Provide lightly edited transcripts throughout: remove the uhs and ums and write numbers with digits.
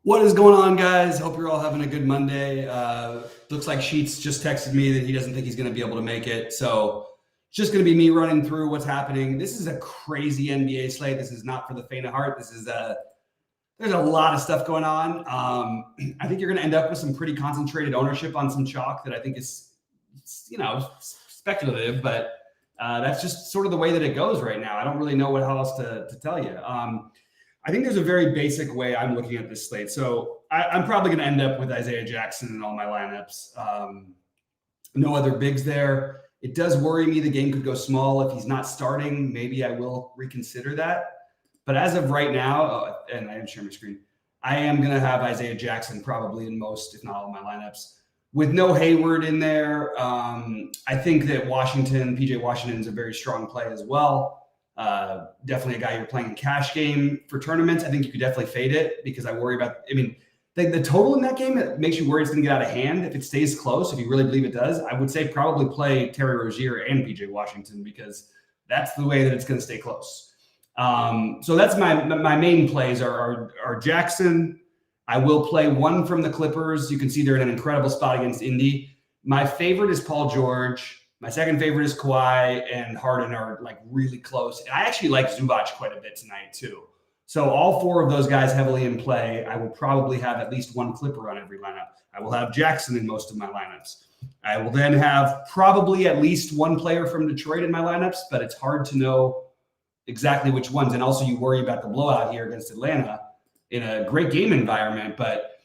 What is going on, guys? Hope you're all having a good Monday. Looks like Sheets just texted me that he doesn't think he's going to be able to make it. So it's just going to be me running through what's happening. This is a crazy NBA slate. This is not for the faint of heart. There's a lot of stuff going on. I think you're going to end up with some pretty concentrated ownership on some chalk that I think is, speculative, but that's just sort of the way that it goes right now. I don't really know how else to tell you. I think there's a very basic way I'm looking at this slate. So I'm probably going to end up with Isaiah Jackson in all my lineups. No other bigs there. It does worry me the game could go small if he's not starting. Maybe I will reconsider that. But as of right now, and I didn't share my screen, I am going to have Isaiah Jackson probably in most, if not all, of my lineups. With no Hayward in there, I think that PJ Washington is a very strong play as well. Definitely a guy you're playing in cash game for tournaments. I think you could definitely fade it because I worry about, the total in that game, it makes you worry it's going to get out of hand. If it stays close, if you really believe it does, I would say probably play Terry Rozier and PJ Washington because that's the way that it's going to stay close. So that's my main plays are Jackson. I will play one from the Clippers. You can see they're in an incredible spot against Indy. My favorite is Paul George. My second favorite is Kawhi, and Harden are like really close. And I actually like Zubac quite a bit tonight too. So all four of those guys heavily in play. I will probably have at least one Clipper on every lineup. I will have Jackson in most of my lineups. I will then have probably at least one player from Detroit in my lineups, but it's hard to know exactly which ones. And also you worry about the blowout here against Atlanta in a great game environment. But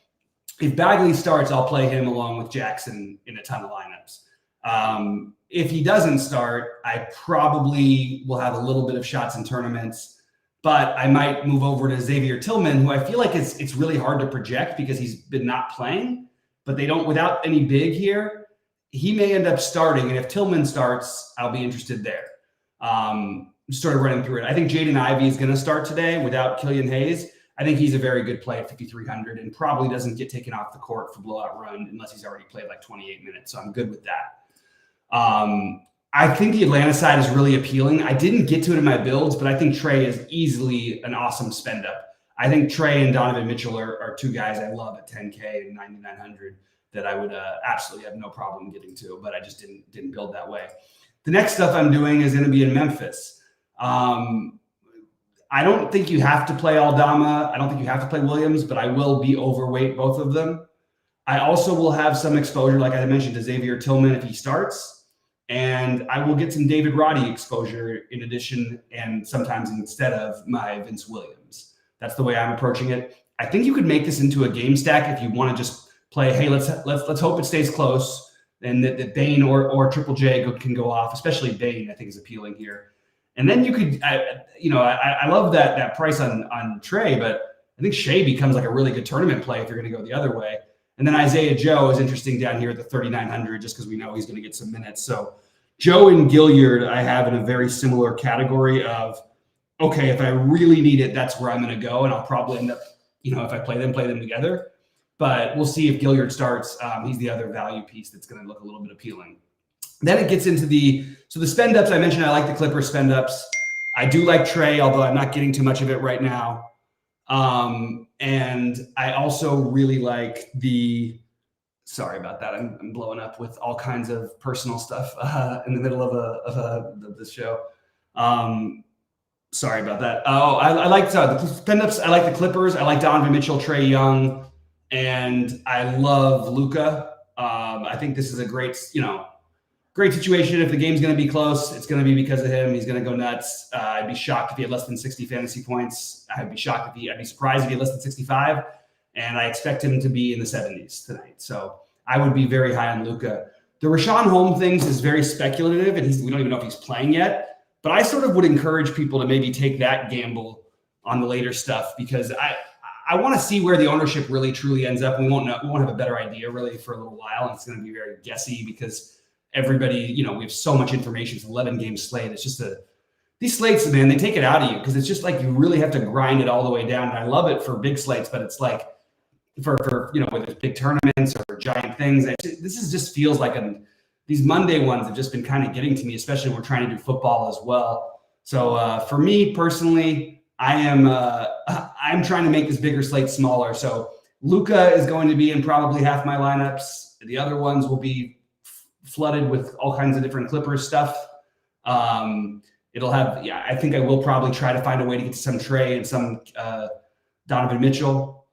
if Bagley starts, I'll play him along with Jackson in a ton of lineups. If he doesn't start, I probably will have a little bit of shots in tournaments, but I might move over to Xavier Tillman, who I feel like it's really hard to project because he's been not playing, but they don't, without any big here, he may end up starting. And if Tillman starts, I'll be interested there. Sort of running through it. I think Jaden Ivey is going to start today without Killian Hayes. I think he's a very good play at 5,300 and probably doesn't get taken off the court for blowout run unless he's already played like 28 minutes. So I'm good with that. I think the Atlanta side is really appealing. I didn't get to it in my builds, but I think Trey is easily an awesome spend up. I think Trey and Donovan Mitchell are two guys I love at 10K and 9,900 that I would absolutely have no problem getting to, but I just didn't build that way. The next stuff I'm doing is going to be in Memphis. I don't think you have to play Aldama. I don't think you have to play Williams, but I will be overweight both of them. I also will have some exposure, like I mentioned, to Xavier Tillman if he starts. And I will get some David Roddy exposure in addition and sometimes instead of my Vince Williams. That's the way I'm approaching it. I think you could make this into a game stack if you want to just play, hey, let's hope it stays close and that Bane or Triple J can go off, especially Bane, I think is appealing here. And then you could, I love that price on Trey, but I think Shea becomes like a really good tournament play if you're going to go the other way. And then Isaiah Joe is interesting down here at the 3,900 just because we know he's going to get some minutes. So Joe and Gilliard I have in a very similar category of, okay, if I really need it, that's where I'm going to go. And I'll probably end up, if I play them together. But we'll see if Gilliard starts. He's the other value piece that's going to look a little bit appealing. Then it gets into the spend ups. I mentioned I like the Clippers spend ups. I do like Trey, although I'm not getting too much of it right now. And I also really like sorry about that. I'm blowing up with all kinds of personal stuff in the middle of this show. Sorry about that. I like the spend ups. I like the Clippers. I like Donovan Mitchell, Trey Young, and I love Luka. I think this is a great situation. If the game's going to be close, it's going to be because of him. He's going to go nuts. I'd be shocked if he had less than 60 fantasy points. I'd be surprised if he had less than 65. And I expect him to be in the 70s tonight. So I would be very high on Luka. The Rashawn Holmes things is very speculative, and we don't even know if he's playing yet. But I sort of would encourage people to maybe take that gamble on the later stuff because I want to see where the ownership really truly ends up. We won't have a better idea really for a little while. And it's going to be very guessy because everybody, we have so much information. It's 11 game slate. It's just these slates, man, they take it out of you because it's just like you really have to grind it all the way down. And I love it for big slates, but it's like for whether it's big tournaments or giant things, just feels like these Monday ones have just been kind of getting to me, especially when we're trying to do football as well. So for me personally, I'm trying to make this bigger slate smaller. So Luka is going to be in probably half my lineups. The other ones will be flooded with all kinds of different Clippers stuff. It'll have, I think I will probably try to find a way to get to some Trey and some Donovan Mitchell.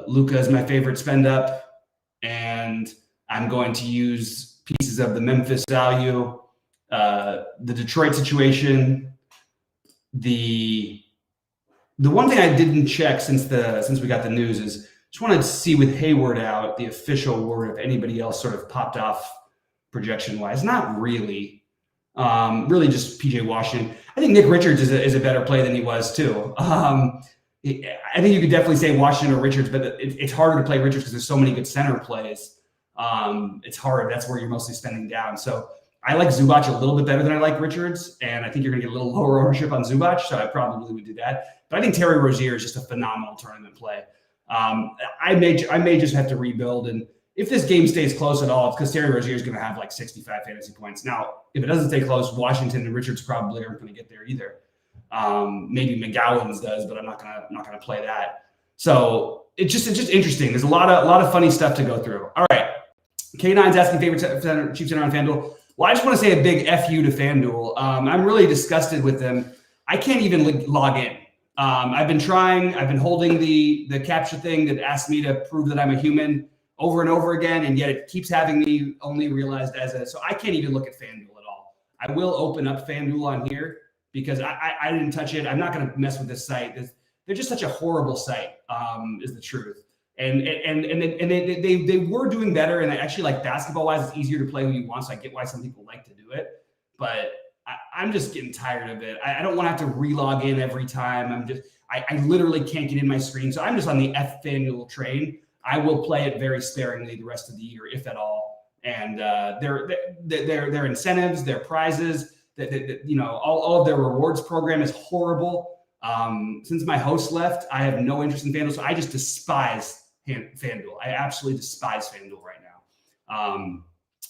Luka is my favorite spend up, and I'm going to use pieces of the Memphis value, the Detroit situation. The one thing I didn't check since we got the news is just wanted to see with Hayward out, the official word, if anybody else sort of popped off projection wise. Not really. Really just PJ Washington. I think Nick Richards is a better play than he was too. I think you could definitely say Washington or Richards, but it's harder to play Richards because there's so many good center plays. It's hard. That's where you're mostly spending down. So I like Zubac a little bit better than I like Richards, and I think you're going to get a little lower ownership on Zubac, so I probably would do that. But I think Terry Rozier is just a phenomenal tournament play. I may just have to rebuild, and if this game stays close at all, it's because Terry Rozier is going to have like 65 fantasy points. Now, if it doesn't stay close, Washington and Richards probably aren't going to get there either. Maybe McGowan's does, but I'm not gonna play that. So it's just interesting. There's a lot of funny stuff to go through. All right, K9's asking favorite Chiefs center on FanDuel. Well, I just want to say a big FU to FanDuel. I'm really disgusted with them. I can't even log in. I've been trying. I've been holding the capture thing that asks me to prove that I'm a human over and over again, and yet it keeps having me only realized so I can't even look at FanDuel at all. I will open up FanDuel on here because I didn't touch it. I'm not going to mess with this site. They're just such a horrible site, is the truth. And they were doing better, and actually, like, basketball wise, it's easier to play who you want. So I get why some people like to do it, but I'm just getting tired of it. I don't want to have to re-log in every time. I literally can't get in my screen. So I'm just on the FanDuel train. I will play it very sparingly the rest of the year, if at all. And their incentives, their prizes, all of their rewards program is horrible. Since my host left, I have no interest in FanDuel, so I just despise FanDuel. I absolutely despise FanDuel right now.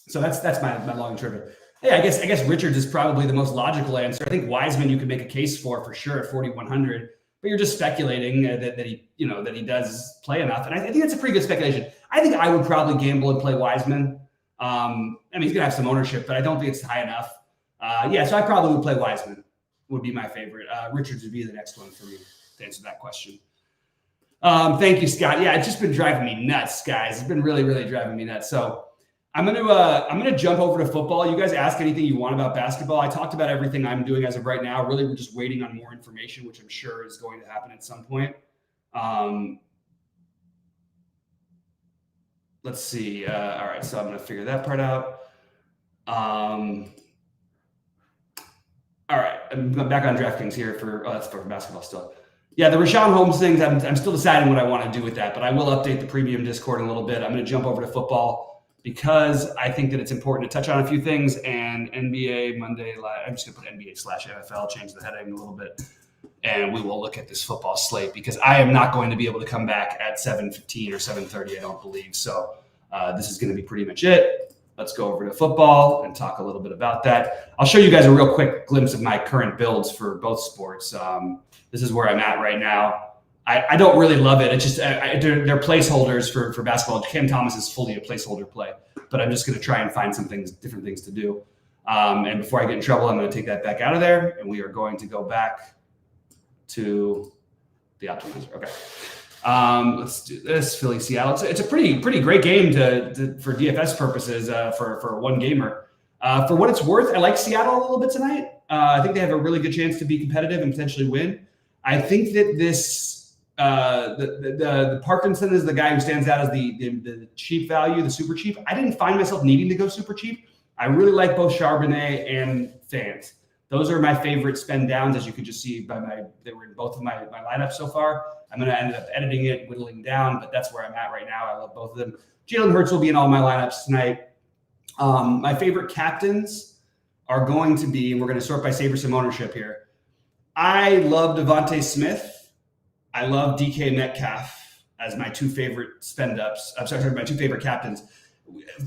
So that's my long trivia. Hey, I guess Richards is probably the most logical answer. I think Wiseman you could make a case for sure at 4,100, but you're just speculating that he does play enough, and I think that's a pretty good speculation. I think I would probably gamble and play Wiseman. He's gonna have some ownership, but I don't think it's high enough. So I probably would play Wiseman. Would be my favorite. Richards would be the next one for me to answer that question. Thank you, Scott. Yeah, it's just been driving me nuts, guys. It's been really, really driving me nuts. So I'm gonna jump over to football. You guys ask anything you want about basketball. I talked about everything I'm doing as of right now. Really, we're just waiting on more information, which I'm sure is going to happen at some point. Let's see. All right, so I'm gonna figure that part out. All right, I'm back on DraftKings here that's for basketball still. Yeah, the Rashawn Holmes things, I'm still deciding what I want to do with that, but I will update the premium Discord in a little bit. I'm going to jump over to football because I think that it's important to touch on a few things, and NBA Monday Live. I'm just going to put NBA/NFL, change the heading a little bit, and we will look at this football slate because I am not going to be able to come back at 7:15 or 7:30, I don't believe. So this is going to be pretty much it. Let's go over to football and talk a little bit about that. I'll show you guys a real quick glimpse of my current builds for both sports. This is where I'm at right now. I don't really love it. It's just they're placeholders for basketball. Cam Thomas is fully a placeholder play, but I'm just going to try and find different things to do. And before I get in trouble, I'm going to take that back out of there, and we are going to go back to the optimizer. Okay. Let's do this. Philly, Seattle. It's a pretty great game for DFS purposes for one gamer. For what it's worth, I like Seattle a little bit tonight. I think they have a really good chance to be competitive and potentially win. I think that this the Parkinson is the guy who stands out as the cheap value, the super cheap. I didn't find myself needing to go super cheap. I really like both Charbonnet and Fant. Those are my favorite spend downs, as you could just see they were in both of my lineups so far. I'm going to end up editing it, whittling down, but that's where I'm at right now. I love both of them. Jalen Hurts will be in all my lineups tonight. My favorite captains are going to be, and we're going to sort by SaberSim ownership here. I love Devontae Smith. I love DK Metcalf as my two favorite spend-ups. My two favorite captains.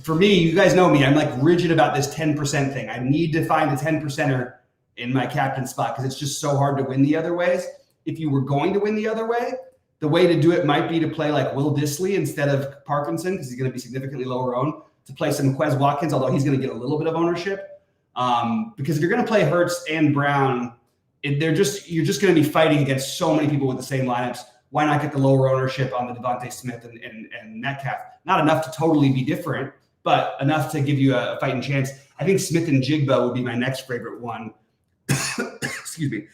For me, you guys know me, I'm like rigid about this 10% thing. I need to find a 10%er in my captain spot because it's just so hard to win the other ways. If you were going to win the other way, The way to do it might be to play like Will Dissly instead of Parkinson, because he's going to be significantly lower owned, to play some Quez Watkins, although he's going to get a little bit of ownership. Because if you're going to play Hurts and Brown, you're just going to be fighting against so many people with the same lineups. Why not get the lower ownership on the Devontae Smith and Metcalf? Not enough to totally be different, but enough to give you a fighting chance. I think Smith and Jigba would be my next favorite one. Excuse me.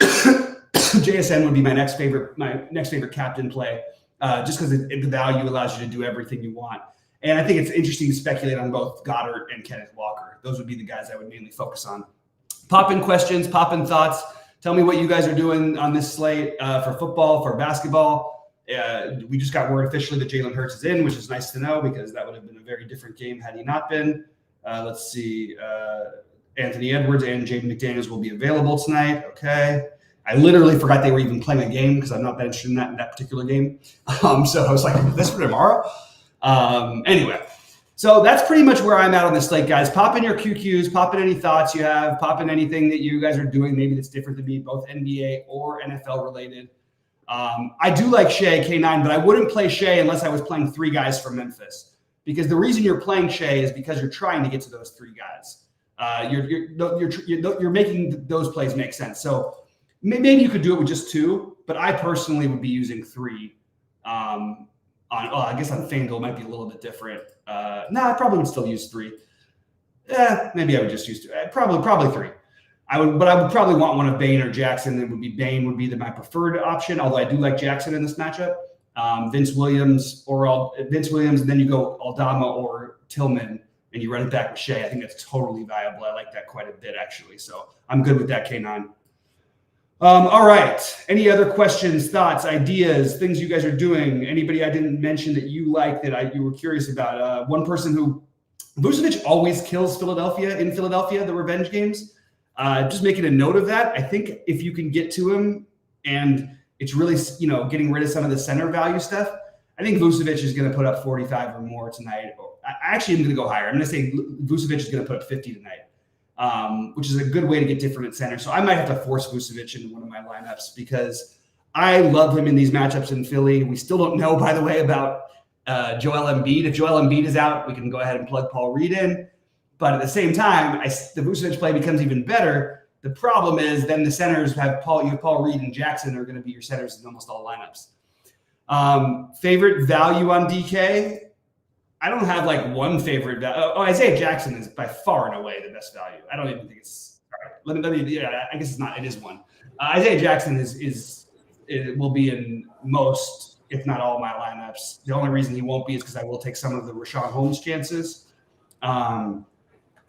JSN would be my next favorite captain play, just because the value allows you to do everything you want. And I think it's interesting to speculate on both Goddard and Kenneth Walker. Those would be the guys I would mainly focus on. Pop in questions, pop in thoughts. Tell me what you guys are doing on this slate for football, for basketball. We just got word officially that Jalen Hurts is in, which is nice to know because that would have been a very different game had he not been. Let's see. Anthony Edwards and Jaden McDaniels will be available tonight. Okay. I literally forgot they were even playing a game because I'm not that interested in that particular game. So I was like, is this for tomorrow? Anyway, so that's pretty much where I'm at on this slate, guys. Pop in your QQs, pop in any thoughts you have, pop in anything that you guys are doing, maybe that's different to me, both NBA or NFL related. I do like Shea K9, but I wouldn't play Shea unless I was playing 3 guys from Memphis, because the reason you're playing Shea is because you're trying to get to those 3 guys. You're making those plays make sense. So maybe you could do it with just 2, but I personally would be using 3. I guess on FanDuel it might be a little bit different. I probably would still use 3. Maybe I would just use 2. Probably 3. I would probably want one of Bane or Jackson. It would be Bane would be my preferred option, although I do like Jackson in this matchup. Vince Williams, and then you go Aldama or Tillman, and you run it back with Shea. I think that's totally viable. I like that quite a bit, actually. So I'm good with that K9. All right. Any other questions, thoughts, ideas, things you guys are doing? Anybody I didn't mention that you like that you were curious about? One person who Vucevic always kills Philadelphia, the revenge games. Just making a note of that. I think if you can get to him and it's really, getting rid of some of the center value stuff, I think Vucevic is going to put up 45 or more tonight. I actually am going to go higher. I'm going to say Vucevic is going to put up 50 tonight. Which is a good way to get different at center. So I might have to force Vucevic into one of my lineups because I love him in these matchups in Philly. We still don't know, by the way, about Joel Embiid. If Joel Embiid is out, we can go ahead and plug Paul Reed in. But at the same time, the Vucevic play becomes even better. The problem is then the centers have Paul Reed and Jackson are going to be your centers in almost all lineups. Favorite value on DK? I don't have like one favorite. Isaiah Jackson is by far and away the best value. I don't even think it's. All right, I guess it's not. It is one. Isaiah Jackson will be in most, if not all, my lineups. The only reason he won't be is because I will take some of the Rashawn Holmes chances.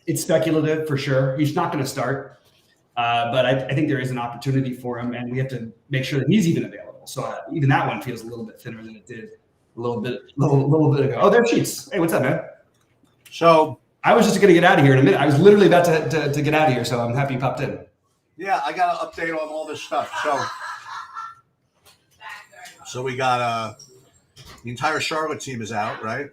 It's speculative for sure. He's not going to start, but I think there is an opportunity for him, and we have to make sure that he's even available. So even that one feels a little bit thinner than it did a little bit ago. Oh, there's Sheets. Hey, what's up, man? So I was just going to get out of here in a minute. I was literally about to get out of here, so I'm happy you popped in. Yeah, I got an update on all this stuff. So we got the entire Charlotte team is out, right?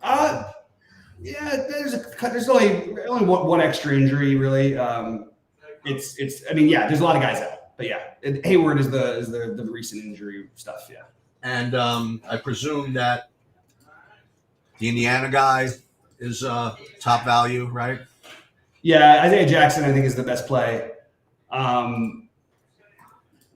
Yeah. There's only one extra injury really. There's a lot of guys out, but yeah, Hayward is the recent injury stuff. Yeah. And I presume that the Indiana guy is top value, right? Yeah, Isaiah Jackson, I think, is the best play.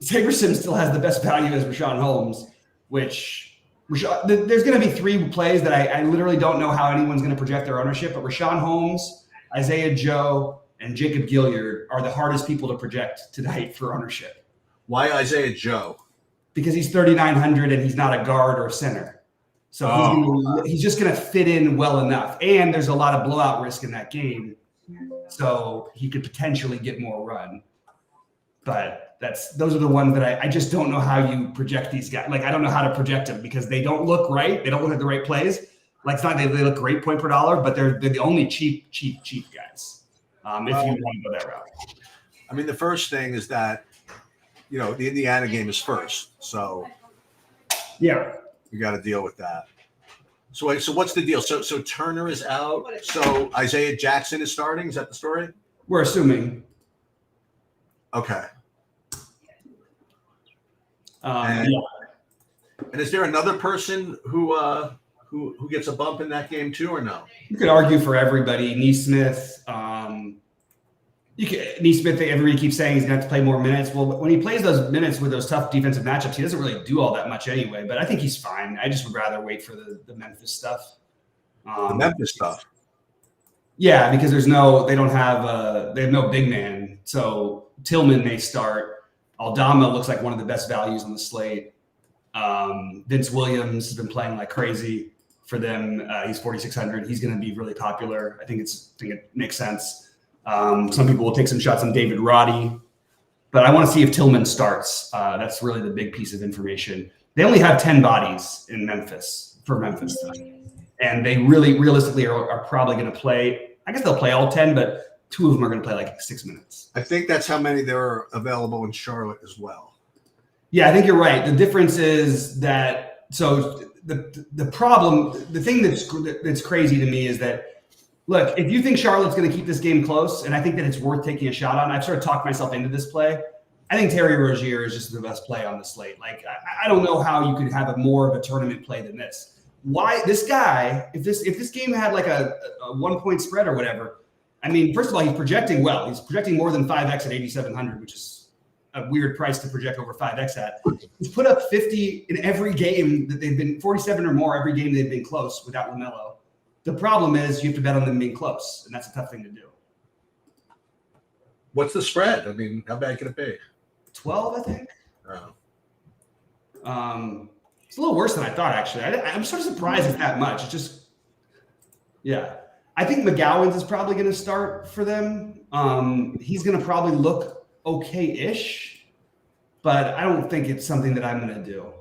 Xavier Sims still has the best value as Rashawn Holmes, there's going to be 3 plays that I literally don't know how anyone's going to project their ownership, but Rashawn Holmes, Isaiah Joe, and Jacob Gilyard are the hardest people to project tonight for ownership. Why Isaiah Joe? Because he's 3,900 and he's not a guard or a center. So he's just going to fit in well enough. And there's a lot of blowout risk in that game. So he could potentially get more run. But those are the ones that I just don't know how you project these guys. Like, I don't know how to project them because they don't look right. They don't look at the right plays. Like, it's not they look great point per dollar, but they're the only cheap guys. If you want to go that route. I mean, the first thing is that, the Indiana game is first. So yeah, you got to deal with that. So wait, so what's the deal? So Turner is out. So Isaiah Jackson is starting. Is that the story? We're assuming. Okay. And, yeah. and is there another person who gets a bump in that game too, or no? You could argue for everybody. Neesmith. Neesmith, everybody keeps saying he's going to have to play more minutes. Well, when he plays those minutes with those tough defensive matchups, he doesn't really do all that much anyway. But I think he's fine. I just would rather wait for the Memphis stuff. The Memphis stuff. Yeah, because they have no big man. So Tillman may start. Aldama looks like one of the best values on the slate. Vince Williams has been playing like crazy for them. He's 4,600. He's going to be really popular. I think it makes sense. Some people will take some shots on David Roddy, but I want to see if Tillman starts. That's really the big piece of information. They only have 10 bodies in Memphis for Memphis, and they really realistically are probably going to play. I guess they'll play all 10, but 2 of them are going to play like 6 minutes. I think that's how many there are available in Charlotte as well. Yeah, I think you're right. The difference is that the problem, the thing that's crazy to me is that, look, if you think Charlotte's going to keep this game close, and I think that it's worth taking a shot on, I've sort of talked myself into this play. I think Terry Rozier is just the best play on the slate. Like, I don't know how you could have more of a tournament play than this. Why this guy? If this game had like a 1-point spread or whatever, I mean, first of all, he's projecting well. He's projecting more than 5x at 8,700, which is a weird price to project over 5x at. He's put up 50 in every game that they've been 47 or more every game they've been close without LaMelo. The problem is you have to bet on them being close, and that's a tough thing to do. What's the spread? I mean, how bad can it be? 12, I think. Oh. It's a little worse than I thought, actually. I'm sort of surprised it's that much. It's just, yeah. I think McGowan's is probably going to start for them. He's going to probably look okay-ish, but I don't think it's something that I'm going to do.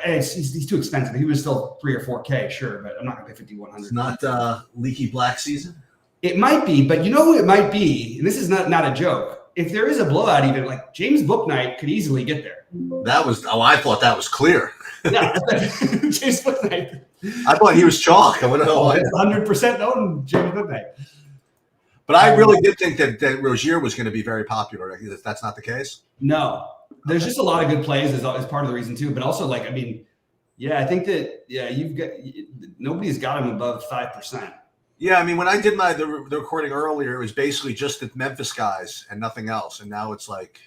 He's too expensive. He was still 3 or 4K, sure, but I'm not going to pay 5,100. It's not leaky black season? It might be, but you know who it might be? And this is not a joke. If there is a blowout, even like James Bouknight could easily get there. I thought that was clear. Yeah, James Bouknight. I thought he was chalk. I wouldn't know why. 100% own James Bouknight. But I really did think that Rozier was going to be very popular. That's not the case? No. There's just a lot of good plays as part of the reason, too. But also, like, I mean, yeah, I think that, nobody's got him above 5%. Yeah, I mean, when I did the recording earlier, it was basically just the Memphis guys and nothing else. And now it's like,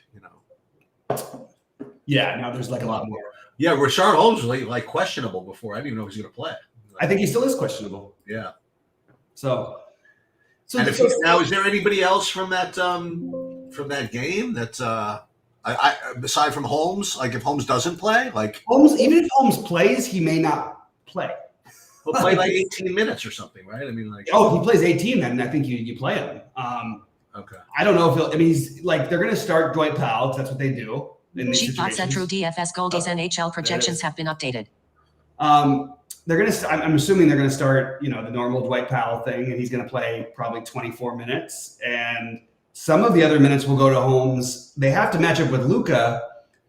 Yeah, now there's like a lot more. Yeah, Rashard Holmes was like questionable before. I didn't even know he was going to play. I think he still is questionable. Yeah. So now, is there anybody else from that game that I aside from Holmes? Like, if Holmes doesn't play, like Holmes, even if Holmes plays, he may not play. He'll play like 18 minutes or something, right? I mean, like, he plays 18, then I think you play him. Okay. I don't know if he's like, they're going to start Dwight Powell because that's what they do. Sheetbot Central DFS Goldies NHL projections have been updated. They're going to. I'm assuming they're going to start, the normal Dwight Powell thing, and he's going to play probably 24 minutes, and some of the other minutes will go to Holmes. They have to match up with Luka,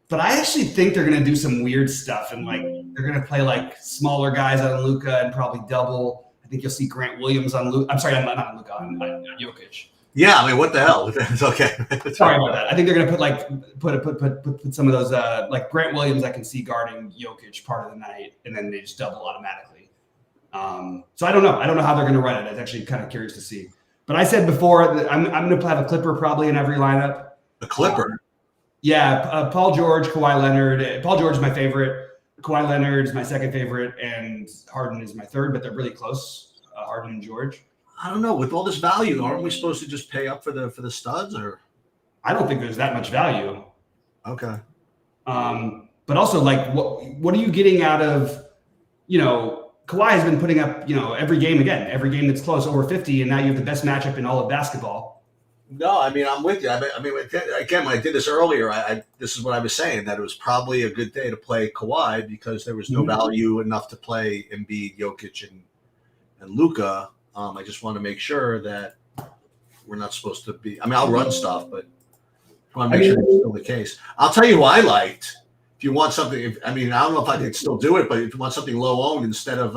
but I actually think they're going to do some weird stuff, and like they're going to play like smaller guys on Luka and probably double. I think you'll see Grant Williams on Luka. I'm sorry, not on Luka, on Jokic. Yeah, I mean, what the hell? It's okay. Sorry about that. I think they're going to put some of those like Grant Williams. I can see guarding Jokic part of the night, and then they just double automatically. So I don't know. I don't know how they're going to run it. I'm actually kind of curious to see. But I said before that I'm going to have a Clipper probably in every lineup. A Clipper. Yeah, Paul George, Kawhi Leonard. Paul George is my favorite. Kawhi Leonard is my second favorite, and Harden is my third. But they're really close. Harden and George. I don't know. With all this value, aren't we supposed to just pay up for the studs? Or I don't think there's that much value. Okay. But also, like, what are you getting out of, Kawhi has been putting up, every game that's close over 50, and now you have the best matchup in all of basketball. No, I mean, I'm with you. I mean, again, when I did this earlier, this is what I was saying, that it was probably a good day to play Kawhi because there was no value enough to play Embiid, Jokic, and Luka. I just want to make sure that we're not supposed to be. I mean, I'll run stuff, but I want to make sure it's still the case. I'll tell you who I liked. If you want something, I don't know if I could still do it, but if you want something low owned instead of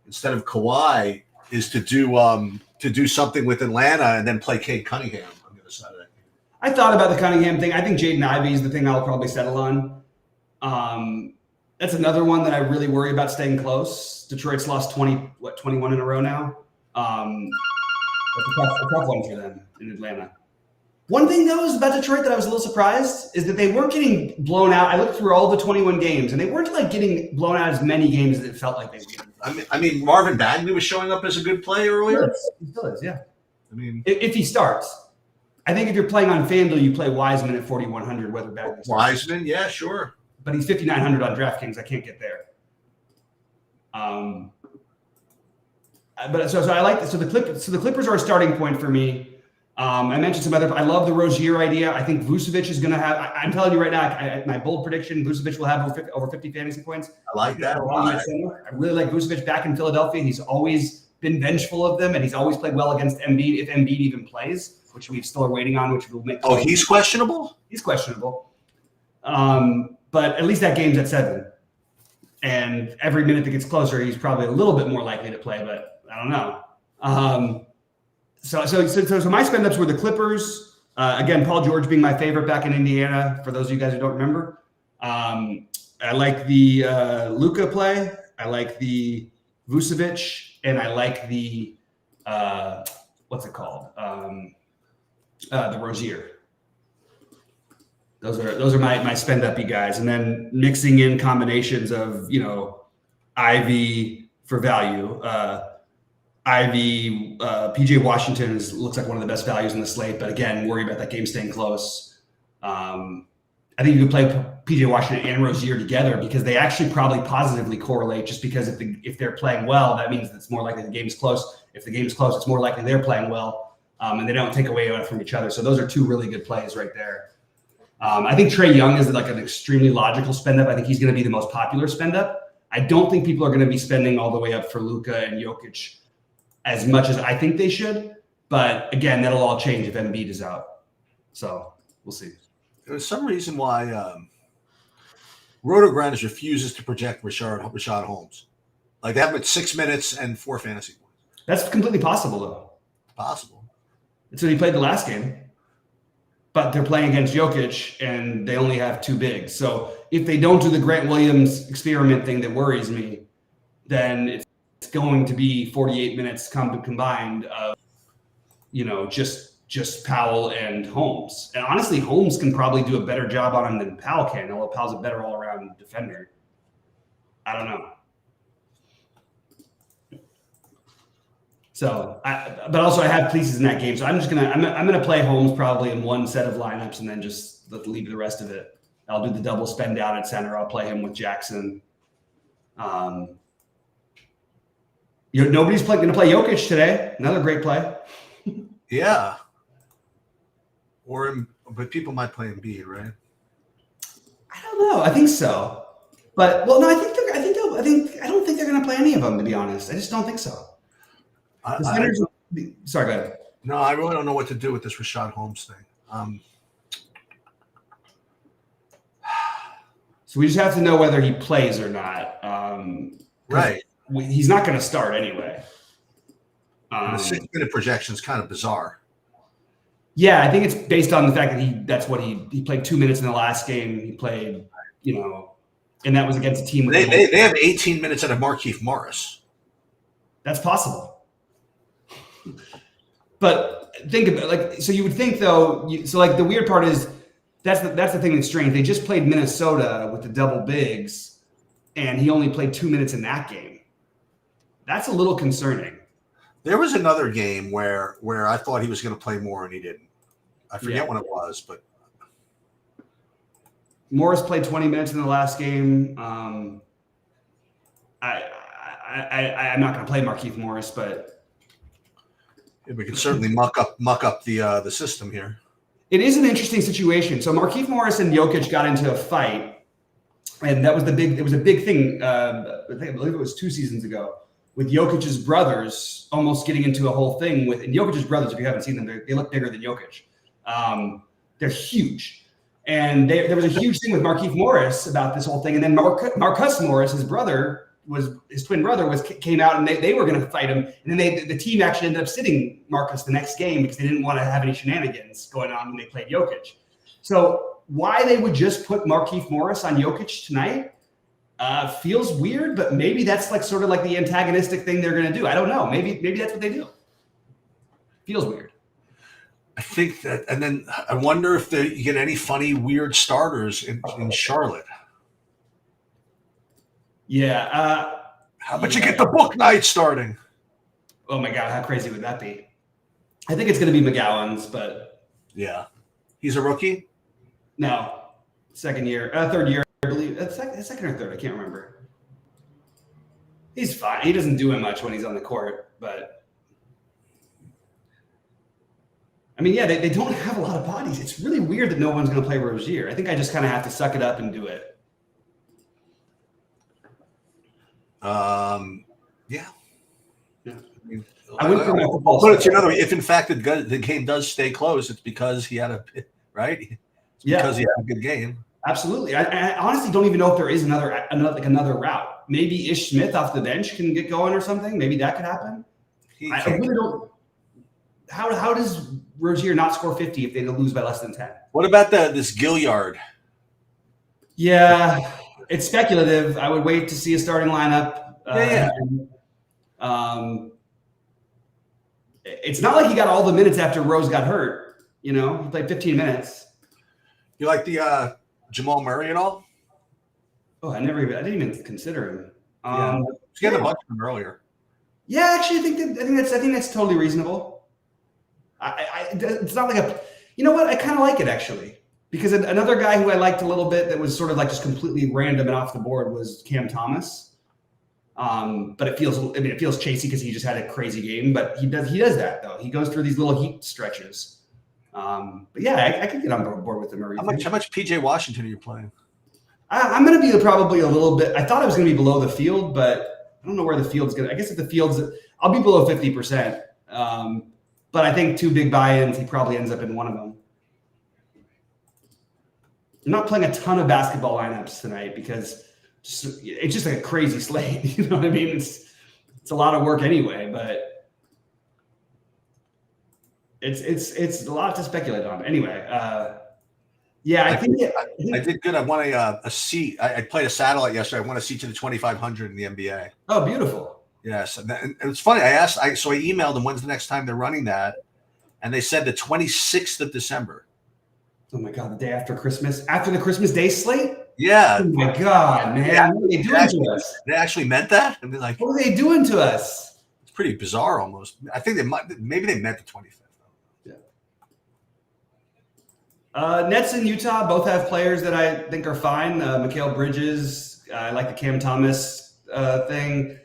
Kawhi, is to do something with Atlanta and then play Cade Cunningham on the other side of that. I thought about the Cunningham thing. I think Jaden Ivey is the thing I'll probably settle on. That's another one that I really worry about staying close. Detroit's lost 21 in a row now. That's a tough one for them in Atlanta. One thing, though, is about Detroit that I was a little surprised is that they weren't getting blown out. I looked through all the 21 games, and they weren't like getting blown out as many games as it felt like they were. I mean, Marvin Bagley was showing up as a good play earlier. He still is, yeah. I mean, if he starts, I think if you're playing on FanDuel, you play Wiseman at 4,100, whether Bagley starts. Wiseman, yeah, sure. But he's 5,900 on DraftKings. I can't get there. But so I like this. So the Clippers are a starting point for me. I mentioned some other. I love the Rozier idea. I think Vucevic is going to have. I'm telling you right now, my bold prediction: Vucevic will have over 50 fantasy points. I like that. I really like Vucevic back in Philadelphia. He's always been vengeful of them, and he's always played well against Embiid. If Embiid even plays, which we still are waiting on, which will make. Oh, he's questionable. He's questionable. But at least that game's at 7, and every minute that gets closer, he's probably a little bit more likely to play. But I don't know. So my spend ups were the Clippers. Again, Paul George being my favorite back in Indiana. For those of you guys who don't remember, I like the Luka play. I like the Vucevic, and I like the what's it called? The Rozier. Those are my spend uppy guys, and then mixing in combinations of Ivy for value. Ivy, PJ Washington looks like one of the best values in the slate, but again, worry about that game staying close. I think you could play PJ Washington and Rozier together because they actually probably positively correlate. Just because if they're playing well, that means it's more likely the game's close. If the game's close, it's more likely they're playing well, and they don't take away from each other. So those are two really good plays right there. I think Trae Young is like an extremely logical spend up. I think he's going to be the most popular spend up. I don't think people are going to be spending all the way up for Luka and Jokic as much as I think they should. But again, that'll all change if Embiid is out. So we'll see. There's some reason why RotoGrinders refuses to project Rashad Holmes. Like they have him at 6 minutes and 4 fantasy points. That's completely possible, though. Possible. It's when he played the last game. But they're playing against Jokic, and they only have 2 bigs. So if they don't do the Grant Williams experiment thing that worries me, then it's going to be 48 minutes combined of, just Powell and Holmes. And honestly, Holmes can probably do a better job on him than Powell can, although Powell's a better all-around defender. I don't know. So, but also I have pieces in that game, so I'm gonna play Holmes probably in one set of lineups and then just leave the rest of it. I'll do the double spend down at center. I'll play him with Jackson. Nobody's going to play Jokic today. Another great play. Yeah. But people might play Embiid, right? I don't know. I think so. But no, I don't think they're going to play any of them, to be honest. I just don't think so. Sorry, go ahead. No, I really don't know what to do with this Rashad Holmes thing. So we just have to know whether he plays or not. Right. He's not going to start anyway. The 6-minute projection is kind of bizarre. Yeah, I think it's based on the fact that he played 2 minutes in the last game. He played, and that was against a team. They have 18 minutes out of Markieff Morris. That's possible. But think about so you would think though. The weird part is that's the thing that's strange. They just played Minnesota with the double bigs, and he only played 2 minutes in that game. That's a little concerning. There was another game where I thought he was going to play more and he didn't. I forget when it was, but Morris played 20 minutes in the last game. I'm not going to play Markieff Morris, but we can certainly muck up the system here. It is an interesting situation. So Markieff Morris and Jokic got into a fight, and it was a big thing. I believe it was 2 seasons ago, with Jokic's brothers almost getting into a whole thing and Jokic's brothers, if you haven't seen them, they look bigger than Jokic. They're huge. And there was a huge thing with Markieff Morris about this whole thing. And then Marcus Morris, his twin brother came out, and they were going to fight him. And then the team actually ended up sitting Marcus the next game because they didn't want to have any shenanigans going on when they played Jokic. So why they would just put Markieff Morris on Jokic tonight feels weird, but maybe that's like sort of like the antagonistic thing they're going to do. I don't know. Maybe that's what they do. Feels weird. I think that, and then I wonder if you get any funny, weird starters in Charlotte. Yeah. How about you get the Book Night starting? Oh my God, how crazy would that be? I think it's going to be McGowan's, but yeah, he's a rookie. No, third year, I believe. Second or third, I can't remember. He's fine. He doesn't do much when he's on the court, but I mean, yeah, they don't have a lot of bodies. It's really weird that no one's going to play Rozier. I think I just kind of have to suck it up and do it. Yeah. I went for my football. But it's another. If in fact the game does stay close, it's because he had right. It's because he had a good game. Absolutely. I honestly don't even know if there is another route. Maybe Ish Smith off the bench can get going or something. Maybe that could happen. I really don't. How does Rozier not score 50 if they lose by less than 10? What about this Gilliard? Yeah, it's speculative. I would wait to see a starting lineup. It's not like he got all the minutes after Rose got hurt. He played 15 minutes. You like the Jamal Murray at all? Oh, I didn't even consider him. He had a bunch of them earlier. Yeah, actually, I think that's totally reasonable. It's not like you know what? I kind of like it actually, because another guy who I liked a little bit that was sort of like just completely random and off the board was Cam Thomas. But it feels chasey because he just had a crazy game. But he does that though. He goes through these little heat stretches. But yeah, I could get on board with the Murray. How much PJ Washington are you playing? I'm going to be probably a little bit. I thought I was going to be below the field, but I don't know where the field's going to. I guess if the field's, I'll be below 50%. But I think 2 big buy-ins, he probably ends up in one of them. I'm not playing a ton of basketball lineups tonight because it's just like a crazy slate. You know what I mean? It's a lot of work anyway, but it's a lot to speculate on. Anyway, yeah, I think I did good. I won a seat. I played a satellite yesterday. I won a seat to the 2,500 in the NBA. Oh, beautiful. Yes, and it's funny. I emailed them when's the next time they're running that, and they said the 26th of December. Oh my God, the day after Christmas, after the Christmas Day slate. Yeah. Oh my God, man! Yeah. What are they doing to us? They actually meant that. I mean, like, what are they doing to us? It's pretty bizarre, almost. I think maybe they meant the 25th. Nets and Utah both have players that I think are fine. Mikal Bridges, I like the Cam Thomas thing.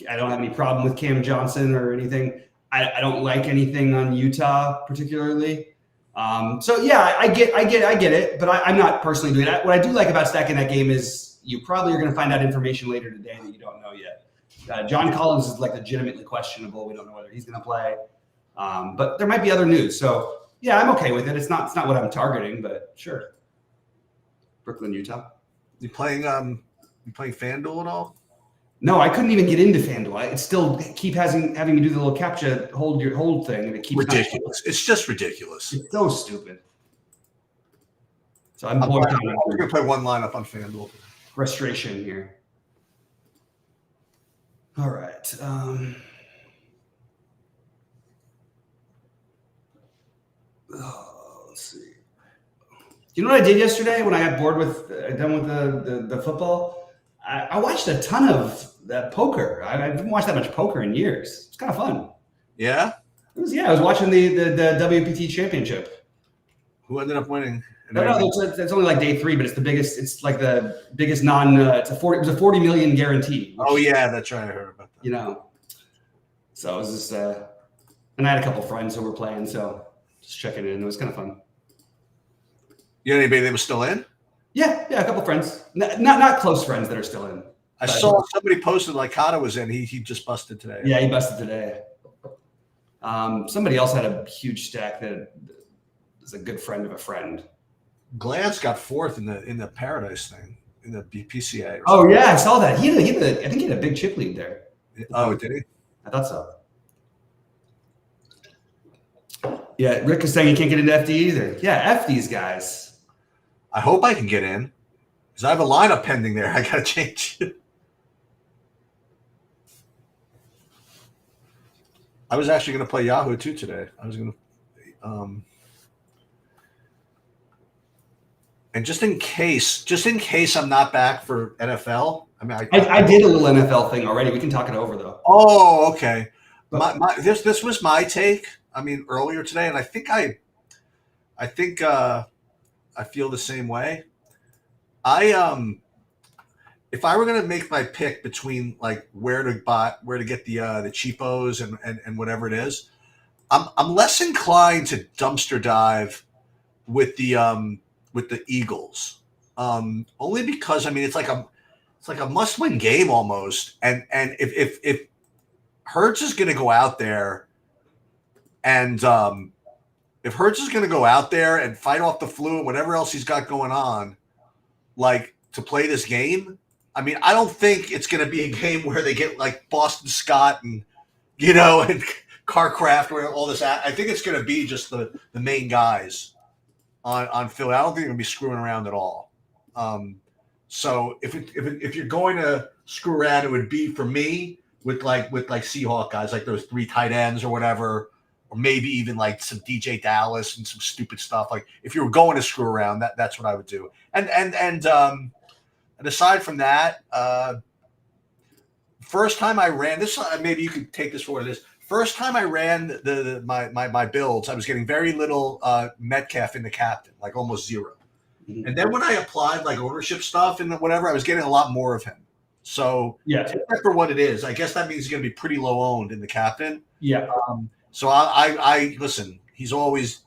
I don't have any problem with Cam Johnson or anything. I don't like anything on Utah particularly. So yeah, I get it, but I'm not personally doing that. What I do like about stacking that game is you probably are going to find out information later today that you don't know yet. John Collins is like legitimately questionable. We don't know whether he's going to play, but there might be other news. So. Yeah, I'm okay with it. It's not what I'm targeting, but sure. Brooklyn, Utah. You playing FanDuel at all? No, I couldn't even get into FanDuel. It still keep having me do the little CAPTCHA hold thing, and it keeps ridiculous. It's just ridiculous. It's so stupid. So I'm going to play one lineup on FanDuel. Frustration here. All right. Let's see. You know what I did yesterday when I got bored with done with the football? I watched a ton of that poker. I haven't watched that much poker in years. It's kind of fun. Yeah? I was watching the WPT championship. Who ended up winning? No, it's only like day 3, but it's the biggest. It's like the biggest it was a 40 million guarantee. Oh yeah, that's right. I heard about that. So it was just, and I had a couple friends who were playing, so. Just checking in. It was kind of fun. You know anybody that was still in? Yeah, a couple friends. Not close friends that are still in. I saw somebody posted like Kata was in. He just busted today. Yeah, he busted today. Somebody else had a huge stack that is a good friend of a friend. Glantz got 4th in the Paradise thing in the PCA. Oh yeah, I saw that. I think he had a big chip lead there. Oh, did he? I thought so. Yeah, Rick is saying he can't get into FD either. Yeah, F these guys. I hope I can get in because I have a lineup pending there. I got to change it. I was actually going to play Yahoo too today. I was going to, and just in case I'm not back for NFL. I mean, I did a little NFL thing already. We can talk it over though. Oh, okay. This was my take. I mean, earlier today, and I think I feel the same way. If I were going to make my pick between like where to get the cheapos and whatever it is, I'm less inclined to dumpster dive with the Eagles. Only because I mean it's like a must-win game almost, and if Hurts is going to go out there and if Hurts is going to go out there and fight off the flu and whatever else he's got going on, like to play this game, I mean, I don't think it's going to be a game where they get like Boston Scott and, and Carcraft or all this. I think it's going to be just the main guys on Philly. I don't think they're going to be screwing around at all. So if you're going to screw around, it would be for me with Seahawk guys, like those 3 tight ends or whatever, or maybe even like some DJ Dallas and some stupid stuff. Like if you were going to screw around, that's what I would do. And aside from that, first time I ran this, maybe you could take this for what it is. First time I ran my builds, I was getting very little Metcalf in the captain, like almost 0. Mm-hmm. And then when I applied like ownership stuff and whatever, I was getting a lot more of him. So yeah, take that for what it is. I guess that means he's going to be pretty low owned in the captain. Yeah. So I listen. He's always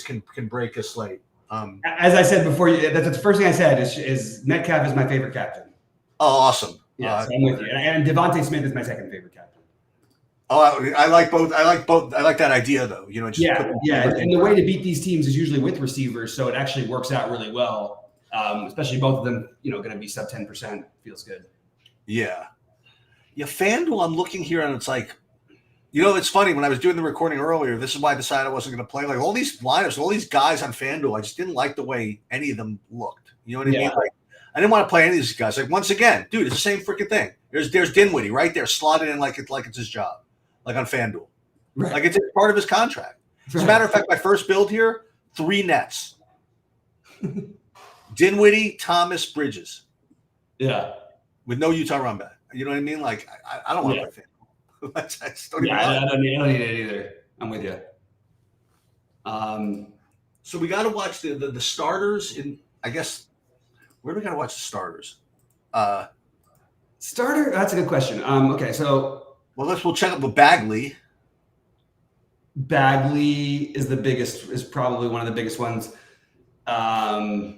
can break a slate. As I said before, that's the first thing I said is Metcalf is my favorite captain. Oh, awesome. Yeah, so I'm with you. And Devontae Smith is my second favorite captain. Oh, I like both. I like that idea though. Just And the way to beat these teams is usually with receivers, so it actually works out really well. Especially both of them, going to be sub 10%. Feels good. Yeah. FanDuel. I'm looking here and it's like, it's funny when I was doing the recording earlier. This is why I decided I wasn't going to play. Like all these lineups, all these guys on FanDuel, I just didn't like the way any of them looked. You know what I mean? Like I didn't want to play any of these guys. Like once again, dude, it's the same freaking thing. There's Dinwiddie right there, slotted in like it's his job, like on FanDuel, right. Like it's part of his contract. As a matter of fact, my first build here, 3 nets: Dinwiddie, Thomas, Bridges. Yeah, with no Utah run back. You know what I mean? Like I don't want to play FanDuel. I don't need it either. I'm with you. So we got to watch the starters in. I guess where do we got to watch the starters? Starter? That's a good question. Okay, so we'll check up with Bagley. Bagley is probably one of the biggest ones. I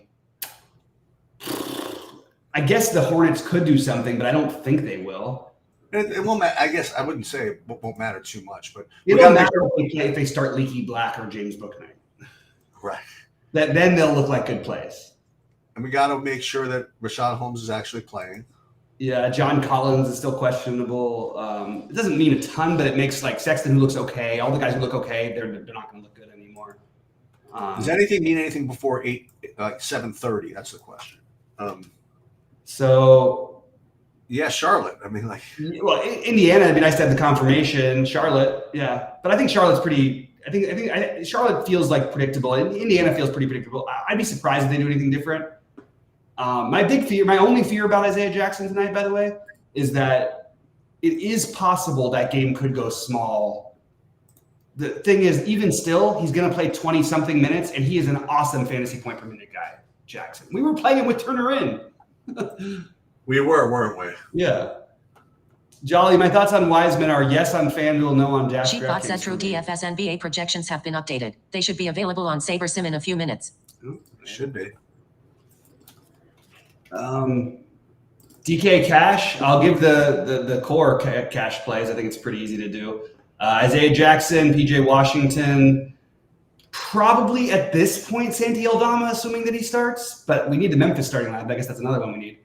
guess the Hornets could do something, but I don't think they will. It won't matter. I guess I wouldn't say it won't matter too much, but it won't matter if they start Leaky Black or James Bouknight. Right. Then they'll look like good plays. And we got to make sure that Rashad Holmes is actually playing. Yeah, John Collins is still questionable. It doesn't mean a ton, but it makes like Sexton, who looks okay. All the guys who look okay, they're not going to look good anymore. Does anything mean anything before 7:30? That's the question. Yeah, Charlotte. I mean, Indiana. It'd be nice to have the confirmation. Charlotte, yeah, but I think Charlotte's pretty. I think Charlotte feels like predictable. Indiana feels pretty predictable. I'd be surprised if they do anything different. My only fear about Isaiah Jackson tonight, by the way, is that it is possible that game could go small. The thing is, even still, he's going to play 20-something minutes, and he is an awesome fantasy point per minute guy, Jackson. We were playing it with Turner in. We were, weren't we? Yeah. Jolly, my thoughts on Wiseman are yes on FanDuel, no on Dash. Sheetbot Zetro DFS NBA projections have been updated. They should be available on SaberSim in a few minutes. Should be. DK Cash, I'll give the core cash plays. I think it's pretty easy to do. Isaiah Jackson, PJ Washington, probably at this point Santi Aldama, assuming that he starts. But we need the Memphis starting lineup. I guess that's another one we need.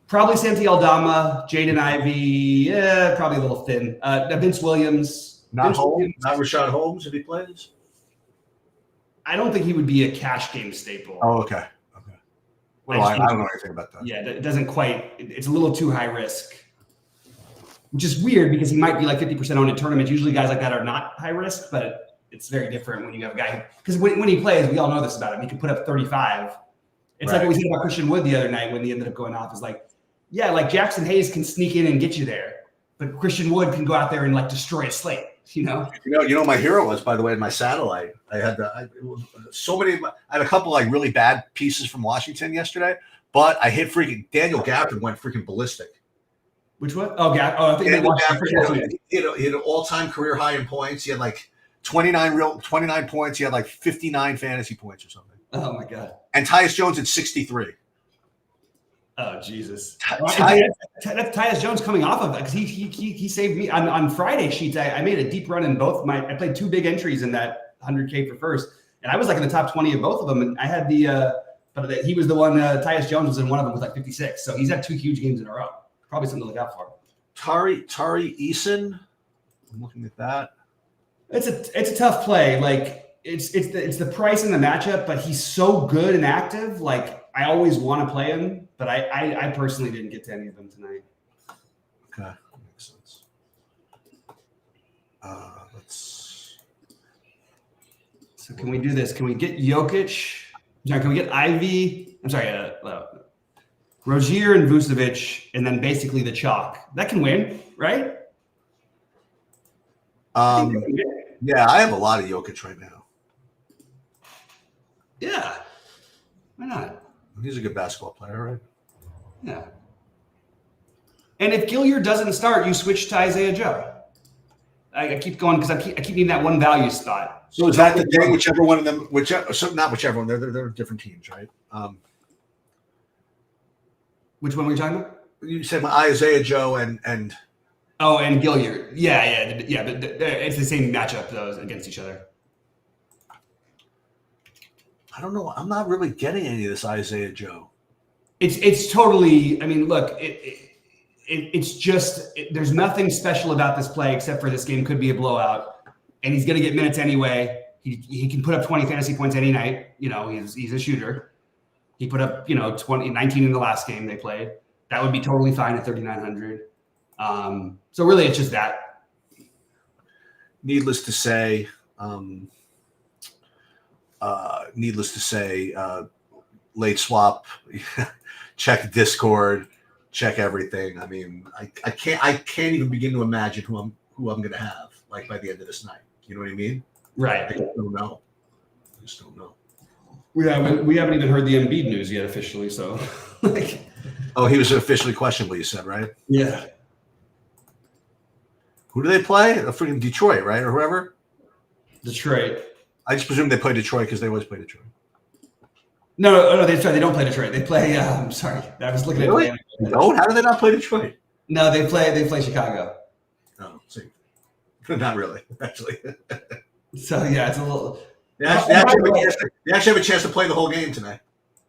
Probably Santi Aldama, Jaden Ivey, probably a little thin. Vince Williams. Not Rashad Holmes if he plays. I don't think he would be a cash game staple. Oh, okay. Okay. Well, I don't know anything about that. Yeah, it doesn't quite. It's a little too high risk, which is weird because he might be like 50% owned in tournaments. Usually, guys like that are not high risk, but it's very different when you have a guy because when he plays, we all know this about him. He can put up 35. It's like what we said about Christian Wood the other night when he ended up going off. Is like, yeah, like Jackson Hayes can sneak in and get you there, but Christian Wood can go out there and like destroy a slate. You know, my hero was, by the way, in my satellite. I had I had a couple like really bad pieces from Washington yesterday, but I hit freaking Daniel Gafford went freaking ballistic. Which one? Oh, I think Daniel Gafford, he had an all-time career high in points. He had like 29 points. He had like 59 fantasy points or something. Oh my god! And Tyus Jones at 63. Oh Jesus! That's Tyus Jones coming off of that because he saved me on Friday sheets. I made a deep run in both I played 2 big entries in that 100K for first, and I was like in the top 20 of both of them. And I had but he was the one. Tyus Jones was in one of them with like 56. So he's had 2 huge games in a row. Probably something to look out for. Tari Eason. I'm looking at that. It's a tough play. Like it's the price and the matchup, but he's so good and active. Like I always want to play him, but I personally didn't get to any of them tonight. Okay, that makes sense. So can we do this? Can we get Jokic? Can we get Ivy? I'm sorry, Rozier and Vucevic, and then basically the chalk. That can win, right? Yeah, I have a lot of Jokic right now. Yeah, why not? He's a good basketball player, right? Yeah. And if Gilliard doesn't start, you switch to Isaiah Joe. I keep going because I keep needing that one value spot. So is that the day? Whichever one of them, not whichever one. They're different teams, right? Which one were you talking about? You said Isaiah Joe and and Gilliard. Yeah. But it's the same matchup those against each other. I don't know. I'm not really getting any of this Isaiah Joe. It's totally. I mean, look, it's just there's nothing special about this play except for this game could be a blowout, and he's going to get minutes anyway. He can put up 20 fantasy points any night. You know, he's a shooter. He put up 19 in the last game they played. That would be totally fine at 3,900. So really, it's just that. Needless to say, late swap, check Discord, check everything. I mean, I can't even begin to imagine who I'm going to have like by the end of this night. You know what I mean? Right. I just don't know. We haven't even heard the Embiid news yet officially. So, oh, he was officially questionable. You said, right? Yeah. Who do they play? Freaking Detroit, right, or whoever? Detroit. I just presume they play Detroit because they always play Detroit. No. They don't play Detroit. They play. I'm sorry, I was looking really? at. No, how do they not play Detroit? No, they play Chicago. Oh, see, not really, actually. So yeah, it's a little. They actually have a chance to play the whole game tonight.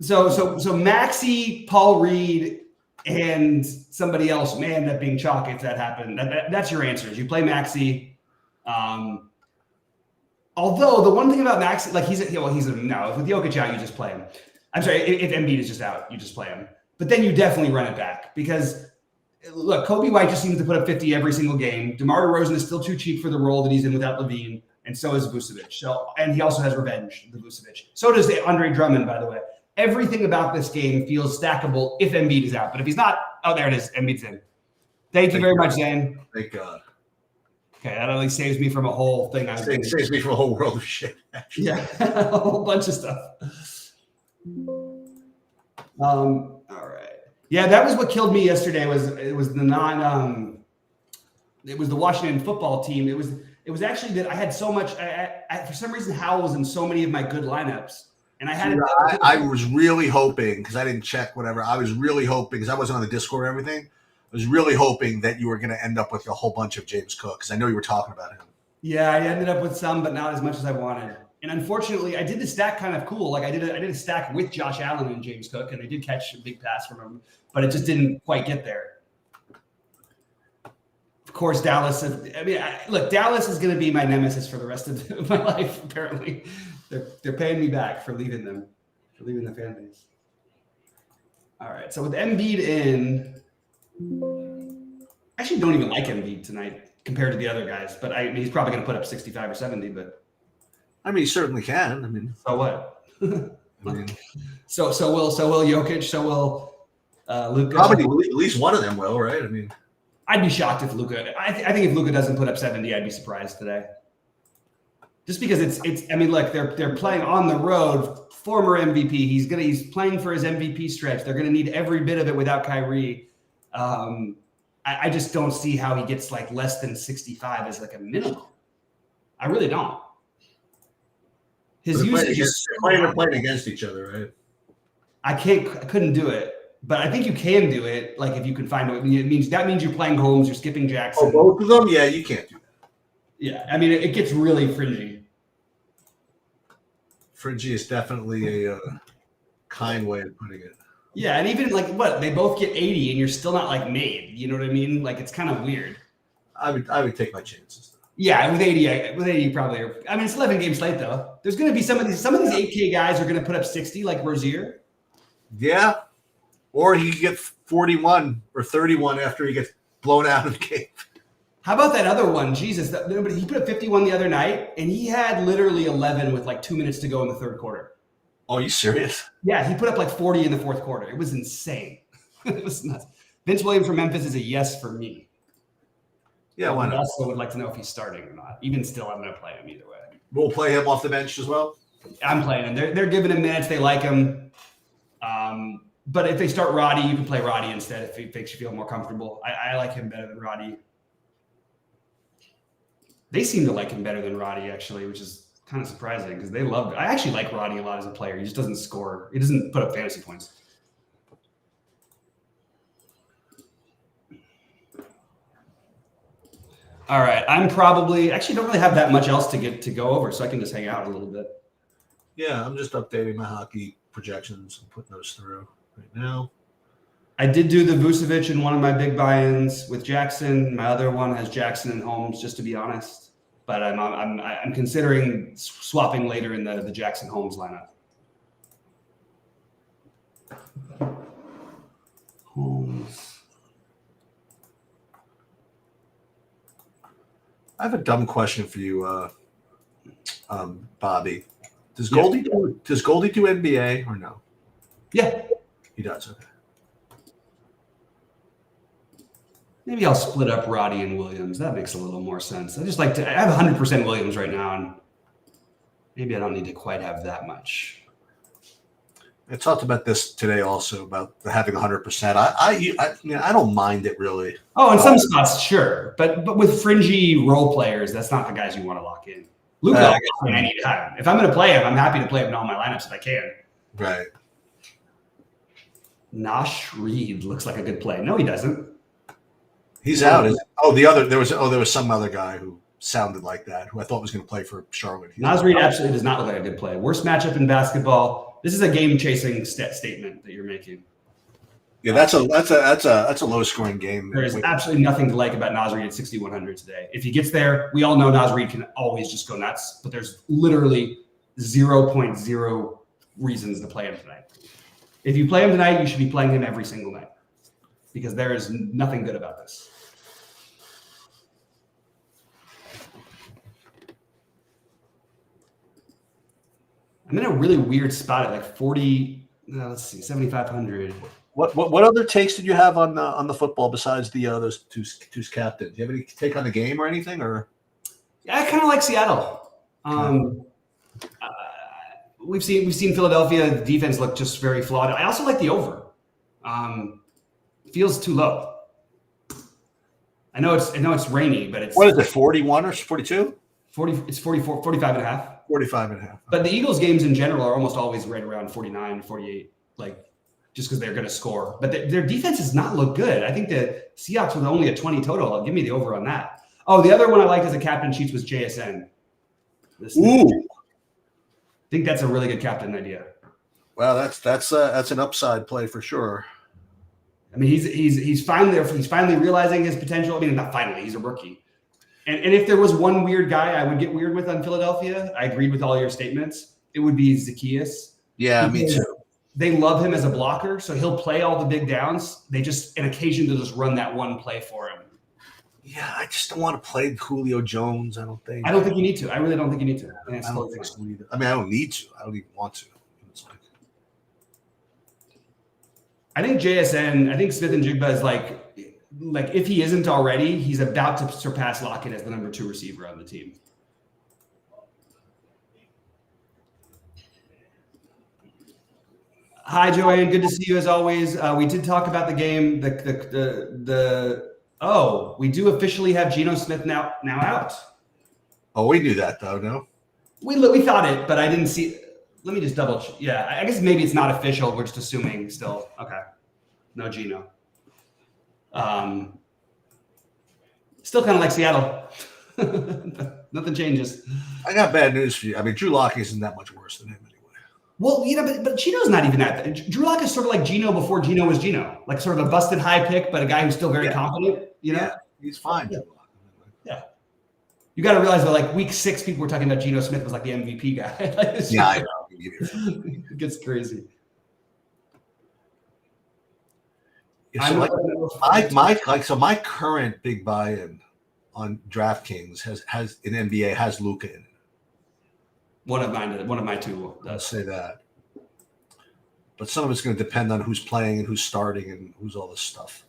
So Maxey, Paul Reed, and somebody else may end up being chalk if that happened. That's your answers. You play Maxey. Although the one thing about Maxey, like with Jokic out, you just play him. I'm sorry, if Embiid is just out, you just play him. But then you definitely run it back because look, Kobe White just seems to put up 50 every single game. DeMar DeRozan is still too cheap for the role that he's in without Levine, and so is Vucevic. And he also has revenge, the Vucevic. So does Andre Drummond, by the way. Everything about this game feels stackable if Embiid is out. But if he's not, oh, there it is. Embiid's in. Thank you very much, Zane. Thank God. Okay, that at least saves me from a whole thing. Saves me from a whole world of shit. Actually. Yeah, a whole bunch of stuff. All right. Yeah, that was what killed me yesterday. It was the Washington football team. It was actually that I had so much. For some reason, Howell was in so many of my good lineups. And I was really hoping, because I didn't check whatever. I was really hoping, because I wasn't on the Discord or everything. I was really hoping that you were going to end up with a whole bunch of James Cook, because I know you were talking about him. Yeah, I ended up with some, but not as much as I wanted. And unfortunately, I did the stack kind of cool. Like I did a stack with Josh Allen and James Cook, and I did catch a big pass from him, but it just didn't quite get there. Of course, Dallas. Dallas is going to be my nemesis for the rest of my life. Apparently, They're paying me back for leaving them, for leaving the fan base. All right. So with Embiid in, I actually don't even like Embiid tonight compared to the other guys, but he's probably going to put up 65 or 70. But I mean, he certainly can. I mean, so what? I mean, so will Jokic. So will Luka. probably at least one of them will, right? I mean, I'd be shocked if Luka. I think if Luka doesn't put up 70, I'd be surprised today. Just because it's. I mean, look, they're playing on the road. Former MVP. He's playing for his MVP stretch. They're going to need every bit of it without Kyrie. I just don't see how he gets like less than 65 as like a minimum. I really don't. His usage is playing against each other, right? I couldn't do it, but I think you can do it. Like if you can find it, that means you're playing Holmes, you're skipping Jackson. Oh, both of them? Yeah, you can't do that. Yeah, I mean it gets really fringy. Fringy is definitely a kind way of putting it. Yeah, and even like what they both get 80, and you're still not like made. You know what I mean? Like it's kind of weird. I would take my chances. Yeah, with 80, you probably are. I mean, it's 11 games late though. There's going to be some of these 8K guys are going to put up 60, like Rozier. Yeah, or he could get 41 or 31 after he gets blown out of the game. How about that other one? Jesus, he put up 51 the other night, and he had literally 11 with like 2 minutes to go in the third quarter. Oh, are you serious? Yeah, he put up like 40 in the fourth quarter. It was insane. It was nuts. Vince Williams from Memphis is a yes for me. Yeah, why I not? also would like to know if he's starting or not. Even still, I'm going to play him either way. We'll play him off the bench as well. I'm playing him. They're giving him minutes. They like him. But if they start Roddy, you can play Roddy instead if it makes you feel more comfortable. I like him better than Roddy. They seem to like him better than Roddy, actually, which is kind of surprising because they love. I actually like Roddy a lot as a player. He just doesn't score. He doesn't put up fantasy points. All right, I'm probably actually don't really have that much else to go over, so I can just hang out a little bit. Yeah, I'm just updating my hockey projections and putting those through right now. I did do the Vucevic in one of my big buy-ins with Jackson. My other one has Jackson and Holmes, just to be honest. But I'm considering swapping later in the Jackson Holmes lineup. Holmes. I have a dumb question for you, Bobby. Does Goldie do NBA or no? Yeah, He does. Okay. maybe I'll split up Roddy and Williams. That makes a little more sense. I just like to. I have 100% Williams right now, and maybe I don't need to quite have that much. I talked about this today also about having 100%. I don't mind it really. Oh, in some spots, sure, but with fringy role players, that's not the guys you want to lock in. Luka, I can play any time. If I'm going to play him, I'm happy to play him in all my lineups if I can. Right. Nash Reed looks like a good play. No, he doesn't. He's out. There was some other guy who sounded like that who I thought was going to play for Charlotte. Nas Reed absolutely does not look like a good play. Worst matchup in basketball. This is a game-chasing statement that you're making. Yeah, that's a low-scoring game. There's absolutely nothing to like about Nas Reed at 6,100 today. If he gets there, we all know Nas Reed can always just go nuts, but there's literally 0.0 reasons to play him tonight. If you play him tonight, you should be playing him every single night because there is nothing good about this. I'm in a really weird spot at like let's see, 7,500. What other takes did you have on the football besides those two captains? Do you have any take on the game or anything? Or Yeah, I kind of like Seattle. We've seen Philadelphia defense look just very flawed. I also like the over. Feels too low. I know it's rainy, but it's what is it? 41 or 42? 40. It's 44, 45 and a half. 45 and a half. But the Eagles games in general are almost always right around 49, 48. Like just because they're going to score, but their defense does not look good. I think the Seahawks with only a 20 total. Give me the over on that. Oh, the other one I liked as a captain sheets was JSN. Ooh, I think that's a really good captain idea. Well, that's an upside play for sure. I mean, he's finally realizing his potential. I mean, not finally, he's a rookie. And if there was one weird guy I would get weird with on Philadelphia, I agreed with all your statements. it would be Zacchaeus. Yeah, me Because too. They love him as a blocker, so he'll play all the big downs. They just, an occasion, they'll just run that one play for him. Yeah, I just don't want to play Julio Jones. I don't think. I don't think you need to. I really don't think you need to. And it's I don't totally think fine. so either. I mean, I don't need to. I don't even want to. It's like, I think JSN, I think Smith and Jigba is like if he isn't already, he's about to surpass Lockett as the number 2 receiver on the team. Hi, Joanne. Good to see you as always. We did talk about the game. We do officially have Geno Smith now out. oh, we knew that though. No. We thought it, but I didn't see. Let me just double check. Yeah, I guess maybe it's not official. We're just assuming still. Okay, no Geno. Still kind of like Seattle. Nothing changes. I got bad news for you. I mean, Drew Lock isn't that much worse than him anyway. Well, but Geno's not even that. Drew Lock is sort of like Geno before Geno was Geno, like sort of a busted high pick, but a guy who's still very confident. You know, Yeah, he's fine. Yeah. Drew Lock. Yeah. You got to realize that like week 6, people were talking about Geno Smith was like the MVP guy. It's Yeah, I just- know. It gets crazy. Yeah, so my current big buy-in on DraftKings has in NBA has Luka in it. One of my 2 I'll does. say that. But some of it's going to depend on who's playing and who's starting and who's all this stuff.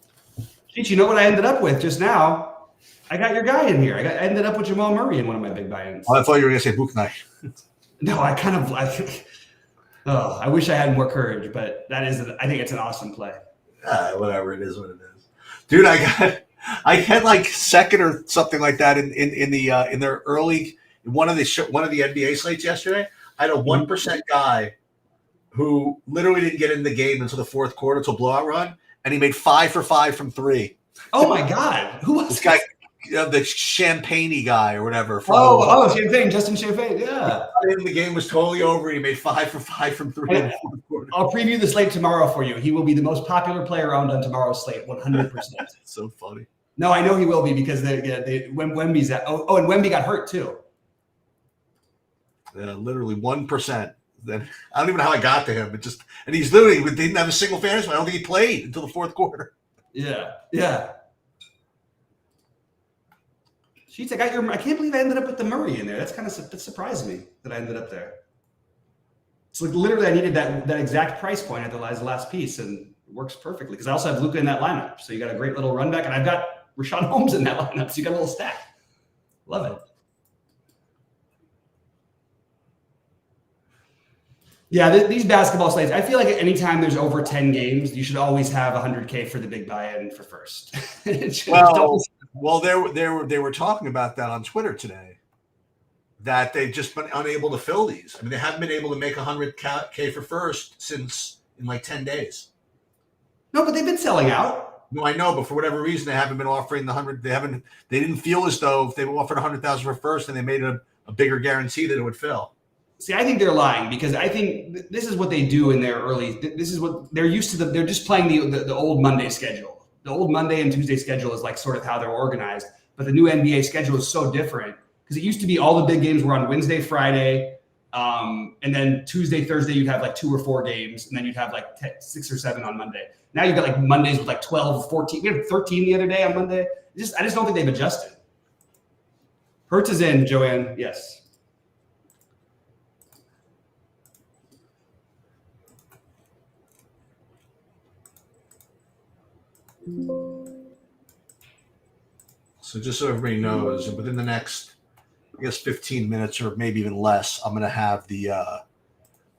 Jeez, you know what I ended up with just now? I got your guy in here. I ended up with Jamal Murray in one of my big buy-ins. Oh, I thought you were going to say Buknai. No, I wish I had more courage, but I think it's an awesome play. Whatever, it is what it is. Dude, I had like second or something like that in their early one of the NBA slates yesterday. I had a 1% guy who literally didn't get in the game until the fourth quarter, until blowout run, and he made 5 for 5 from 3. Oh my God. Who was This guy, the Champagne guy or whatever. Champagne, Justin Champagne. Yeah. The game was totally over. He made 5 for 5 from 3 in the fourth quarter. I'll preview the slate tomorrow for you. He will be the most popular player owned on tomorrow's slate, 100%. It's so funny. No, I know he will be because when Wemby's out. Oh, and Wemby got hurt too. Literally 1%. Then I don't even know how I got to him. And he's literally didn't have a single fantasy. I don't think he played until the fourth quarter. Yeah. Sheets, I can't believe I ended up with the Murray in there. That surprised me that I ended up there. It's like literally I needed that exact price point at the last piece, and it works perfectly because I also have Luka in that lineup. So you got a great little run back, and I've got Rashawn Holmes in that lineup. So you got a little stack. Love it. Yeah, these basketball slates, I feel like anytime there's over 10 games, you should always have 100K for the big buy-in for first. Well, they were talking about that on Twitter today, that they've just been unable to fill these. I mean, they haven't been able to make 100K for first since in like 10 days. No, but they've been selling out. No, I know, but for whatever reason, they haven't been offering the 100. They didn't feel as though if they offered 100,000 for first and they made a bigger guarantee that it would fill. See, I think they're lying because I think this is what they do in their early. This is what they're used to. They're just playing the old Monday schedule. The old Monday and Tuesday schedule is like sort of how they're organized. But the new NBA schedule is so different because it used to be all the big games were on Wednesday, Friday, and then Tuesday, Thursday you'd have like 2 or 4 games, and then you'd have like 6 or 7 on Monday. Now you've got like Mondays with like 12, 14. We had 13 the other day on Monday. I just don't think they've adjusted. Hertz is in, Joanne. Yes. So just so everybody knows, within the next, I guess, 15 minutes or maybe even less, I'm going to have the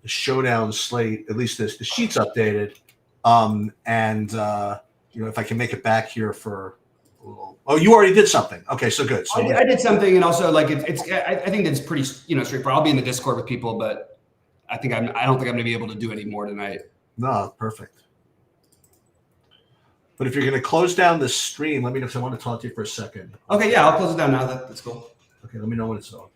showdown slate, at least the sheets updated. If I can make it back here for a little. Oh, you already did something. Okay, so good. So I did something, and also like I think that's pretty straightforward. I'll be in the Discord with people, but I don't think I'm going to be able to do any more tonight. No, perfect. But if you're going to close down this stream, let me know because I want to talk to you for a second. Okay, yeah, I'll close it down now. That's cool. Okay, let me know when it's on.